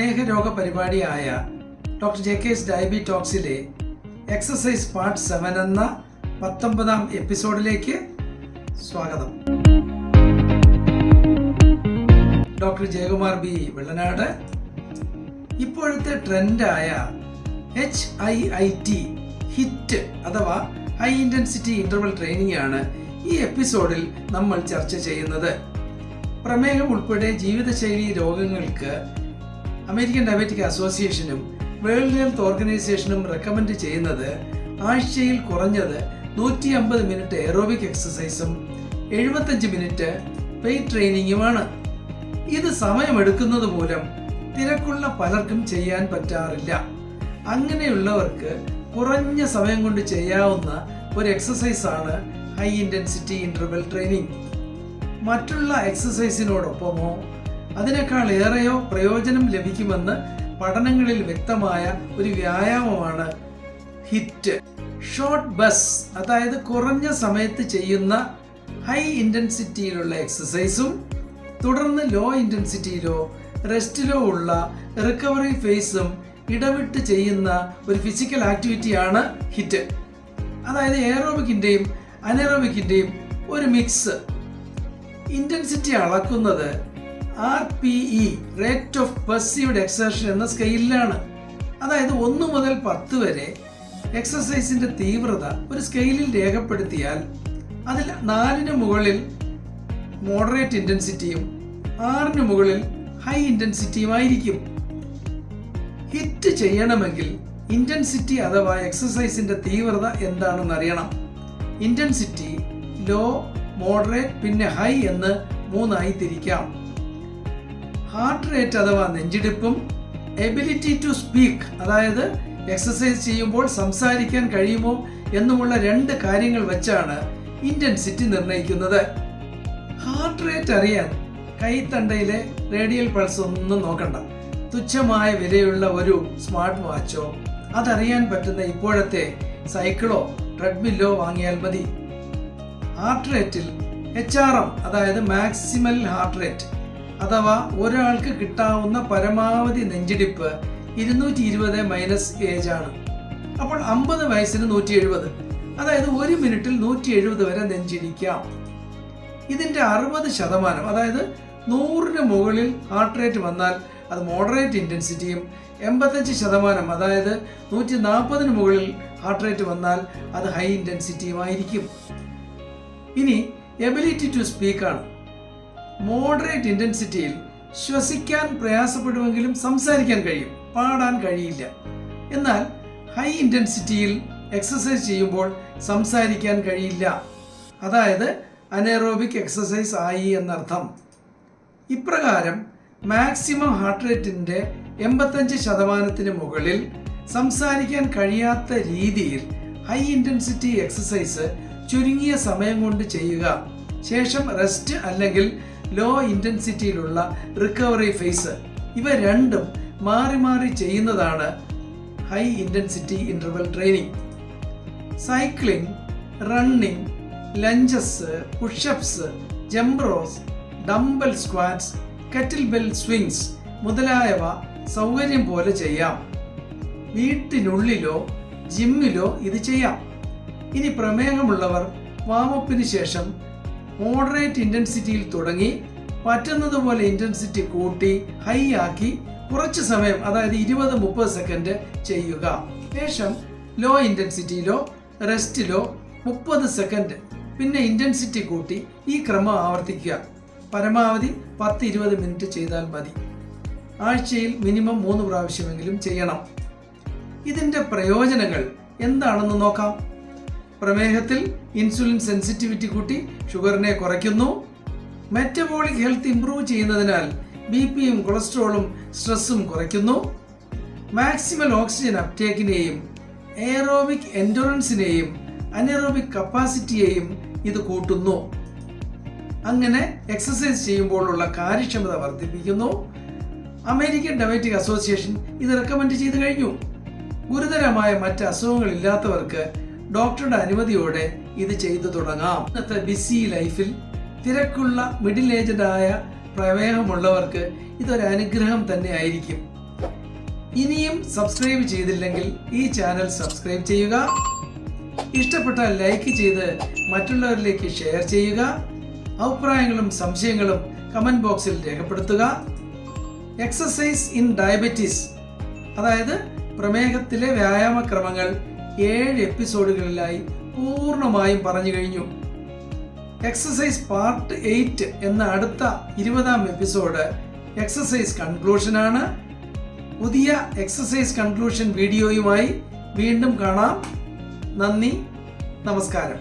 പ്രമേഹ രോഗ പരിപാടിയായ ഡോക്ടർ JK's ഡയബി ടോക്സിലെ എക്സസൈസ് പാർട്ട് 7 എന്ന 19ാം എപ്പിസോഡിലേക്ക് സ്വാഗതം. Doctor Jayakumar B Vellanad. ഇപ്പോഴത്തെ ട്രെൻഡായ HIIT ഹിറ്റ് അഥവാ ഹൈ ഇൻറ്റൻസിറ്റി ഇൻ്റർവൽ ട്രെയിനിങ് ആണ് ഈ എപ്പിസോഡിൽ നമ്മൾ ചർച്ച ചെയ്യുന്നത്. പ്രമേഹം ഉൾപ്പെടെ ജീവിതശൈലി രോഗങ്ങൾക്ക് അമേരിക്കൻ ഡയബറ്റിക് അസോസിയേഷനും വേൾഡ് ഹെൽത്ത് ഓർഗനൈസേഷനും റെക്കമെൻഡ് ചെയ്യുന്നത് ആഴ്ചയിൽ കുറഞ്ഞത് 150 മിനിറ്റ് എയറോബിക് എക്സസൈസും 75 മിനിറ്റ് വെയ്റ്റ് ട്രെയിനിങ്ങുമാണ്. ഇത് സമയമെടുക്കുന്നത് മൂലം തിരക്കുള്ള പലർക്കും ചെയ്യാൻ പറ്റാറില്ല. അങ്ങനെയുള്ളവർക്ക് കുറഞ്ഞ സമയം കൊണ്ട് ചെയ്യാവുന്ന ഒരു എക്സസൈസാണ് ഹൈ ഇൻറ്റൻസിറ്റി ഇൻ്റർവൽ ട്രെയിനിങ്. മറ്റുള്ള എക്സസൈസിനോടൊപ്പമോ അതിനേക്കാൾ ഏറെയോ പ്രയോജനം ലഭിക്കുമെന്ന് പഠനങ്ങളിൽ വ്യക്തമായ ഒരു വ്യായാമമാണ് ഹിറ്റ്. ഷോർട്ട് ബസ്, അതായത് കുറഞ്ഞ സമയത്ത് ചെയ്യുന്ന ഹൈ ഇൻറ്റൻസിറ്റിയിലുള്ള എക്സസൈസും തുടർന്ന് ലോ ഇൻറ്റൻസിറ്റിയിലോ റെസ്റ്റിലോ ഉള്ള റിക്കവറി ഫേസും ഇടവിട്ട് ചെയ്യുന്ന ഒരു ഫിസിക്കൽ ആക്ടിവിറ്റിയാണ് ഹിറ്റ്. അതായത് എയറോബിക്കിൻ്റെയും അനറോബിക്കിൻ്റെയും ഒരു മിക്സ്. ഇൻറ്റൻസിറ്റി അളക്കുന്നത് RPE rate of perceived exertion എന്ന സ്കെയിലാണ്. അതായത് 1 മുതൽ 10 വരെ എക്സസൈസിന്റെ തീവ്രത ഒരു സ്കെയിലിൽ രേഖപ്പെടുത്തിയാൽ അതിൽ 4 മുകളിൽ മോഡറേറ്റ് ഇൻറ്റൻസിറ്റിയും 6 മുകളിൽ ഹൈ ഇൻറ്റൻസിറ്റിയുമായിരിക്കും. ഹിറ്റ് ചെയ്യണമെങ്കിൽ ഇൻറ്റൻസിറ്റി അഥവാ എക്സസൈസിന്റെ തീവ്രത എന്താണെന്ന് അറിയണം. ഇൻറ്റൻസിറ്റി ലോ, മോഡറേറ്റ് പിന്നെ ഹൈ എന്ന് 3ആയി തിരിക്കാം. ഹാർട്ട് റേറ്റ് അഥവാ നെഞ്ചിടിപ്പും എബിലിറ്റി ടു സ്പീക്ക്, അതായത് എക്സസൈസ് ചെയ്യുമ്പോൾ സംസാരിക്കാൻ കഴിയുമോ എന്നുമുള്ള 2 കാര്യങ്ങൾ വെച്ചാണ് ഇൻറ്റൻസിറ്റി നിർണ്ണയിക്കുന്നത്. ഹാർട്ട് റേറ്റ് അറിയാൻ കൈത്തണ്ടയിലെ റേഡിയൽ പൾസ് ഒന്നും നോക്കണ്ട. തുച്ഛമായ വിലയുള്ള ഒരു സ്മാർട്ട് വാച്ചോ അതറിയാൻ പറ്റുന്ന ഇപ്പോഴത്തെ സൈക്കിളോ ട്രെഡ്മില്ലോ വാങ്ങിയാൽ മതി. ഹാർട്ട് റേറ്റിൽ HRM, അതായത് മാക്സിമൽ ഹാർട്ട് റേറ്റ് അഥവാ ഒരാൾക്ക് കിട്ടാവുന്ന പരമാവധി നെഞ്ചിടിപ്പ് 220 മൈനസ് ഏജ് ആണ്. അപ്പോൾ 50 വയസ്സിന് 170, അതായത് 1 മിനിറ്റിൽ 170 വരെ നെഞ്ചിടിക്കാം. ഇതിന്റെ 60%, അതായത് 100ന് മുകളിൽ ഹാർട്ട് റേറ്റ് വന്നാൽ അത് മോഡറേറ്റ് ഇൻറ്റൻസിറ്റിയും 85%, അതായത് 140ന് മുകളിൽ ഹാർട്ട് റേറ്റ് വന്നാൽ അത് ഹൈ ഇൻറ്റൻസിറ്റിയുമായിരിക്കും. ഇനി എബിലിറ്റി ടു സ്പീക്ക് ആണ്. മോഡറേറ്റ് ഇൻറ്റൻസിറ്റിയിൽ ശ്വസിക്കാൻ പ്രയാസപ്പെടുമെങ്കിലും സംസാരിക്കാൻ കഴിയും, പാടാൻ കഴിയില്ല. എന്നാൽ ഹൈ ഇൻറ്റൻസിറ്റിയിൽ എക്സസൈസ് ചെയ്യുമ്പോൾ സംസാരിക്കാൻ കഴിയില്ല, അതായത് അനേറോബിക് എക്സസൈസ് ആയി എന്നർത്ഥം. ഇപ്രകാരം മാക്സിമം ഹാർട്ട് റേറ്റിൻ്റെ 85%-ന് മുകളിൽ സംസാരിക്കാൻ കഴിയാത്ത രീതിയിൽ ഹൈ ഇൻറ്റൻസിറ്റി എക്സസൈസ് ചുരുങ്ങിയ സമയം കൊണ്ട് ചെയ്യുക. ശേഷം റെസ്റ്റ് അല്ലെങ്കിൽ ലോ ഇൻറ്റൻസിറ്റിയിലുള്ള റിക്കവറി ഫേസ്, ഇവ രണ്ടും മാറി മാറി ചെയ്യുന്നതാണ് high intensity interval training. Cycling, running, lunges, push-ups, jump rose, dumbbell squats, kettle bell swings മുതലായവ സൗകര്യം പോലെ ചെയ്യാം. വീട്ടിനുള്ളിലോ ജിമ്മിലോ ഇത് ചെയ്യാം. ഇനി പ്രമേഹമുള്ളവർ വാമപ്പിന് ശേഷം മോഡറേറ്റ് ഇൻറ്റൻസിറ്റിയിൽ തുടങ്ങി പറ്റുന്നതുപോലെ ഇൻറ്റൻസിറ്റി കൂട്ടി ഹൈ ആക്കി കുറച്ച് സമയം, അതായത് 20-30 സെക്കൻഡ് ചെയ്യുക. ശേഷം ലോ ഇൻറ്റൻസിറ്റിയിലോ റെസ്റ്റിലോ 30 സെക്കൻഡ്, പിന്നെ ഇൻറ്റൻസിറ്റി കൂട്ടി ഈ ക്രമം ആവർത്തിക്കുക. പരമാവധി 10-20 മിനിറ്റ് ചെയ്താൽ മതി. ആഴ്ചയിൽ മിനിമം 3 പ്രാവശ്യമെങ്കിലും ചെയ്യണം. ഇതിൻ്റെ പ്രയോജനങ്ങൾ എന്താണെന്ന് നോക്കാം. പ്രമേഹത്തിൽ ഇൻസുലിൻ സെൻസിറ്റിവിറ്റി കൂട്ടി ഷുഗറിനെ കുറയ്ക്കുന്നു. മെറ്റബോളിക് ഹെൽത്ത് ഇംപ്രൂവ് ചെയ്യുന്നതിനാൽ BPയും കൊളസ്ട്രോളും സ്ട്രെസ്സും കുറയ്ക്കുന്നു. മാക്സിമൽ ഓക്സിജൻ അപ്ടേക്കിനെയും എയറോബിക് എൻഡുറൻസിനെയും അനറോബിക് കപ്പാസിറ്റിയെയും ഇത് കൂട്ടുന്നു. അങ്ങനെ എക്സസൈസ് ചെയ്യുമ്പോഴുള്ള കാര്യക്ഷമത വർദ്ധിപ്പിക്കുന്നു. അമേരിക്കൻ ഡയബറ്റിക് അസോസിയേഷൻ ഇത് റെക്കമെൻഡ് ചെയ്തു കഴിഞ്ഞു. ഗുരുതരമായ മറ്റ് അസുഖങ്ങളില്ലാത്തവർക്ക് ഡോക്ടറുടെ അനുമതിയോടെ ഇത് ചെയ്തു തുടങ്ങാം. ഇന്നത്തെ ബിസി ലൈഫിൽ തിരക്കുള്ള മിഡിൽ ഏജ്ഡ് ആയ പ്രമേഹമുള്ളവർക്ക് ഇതൊരു അനുഗ്രഹം തന്നെ ആയിരിക്കും. ഇനിയും സബ്സ്ക്രൈബ് ചെയ്തില്ലെങ്കിൽ ഈ ചാനൽ സബ്സ്ക്രൈബ് ചെയ്യുക. ഇഷ്ടപ്പെട്ടാൽ ലൈക്ക് ചെയ്ത് മറ്റുള്ളവരിലേക്ക് ഷെയർ ചെയ്യുക. അഭിപ്രായങ്ങളും സംശയങ്ങളും കമന്റ് ബോക്സിൽ രേഖപ്പെടുത്തുക. എക്സസൈസ് ഇൻ ഡയബറ്റീസ്, അതായത് പ്രമേഹത്തിലെ വ്യായാമക്രമങ്ങൾ 7 എപ്പിസോഡുകളിലായി പൂർണ്ണമായും പറഞ്ഞു കഴിഞ്ഞു. എക്സസൈസ് പാർട്ട് 8 എന്ന അടുത്ത 20-ാം എപ്പിസോഡ് എക്സസൈസ് കൺക്ലൂഷനാണ്. പുതിയ എക്സസൈസ് കൺക്ലൂഷൻ വീഡിയോയുമായി വീണ്ടും കാണാം. നന്ദി, നമസ്കാരം.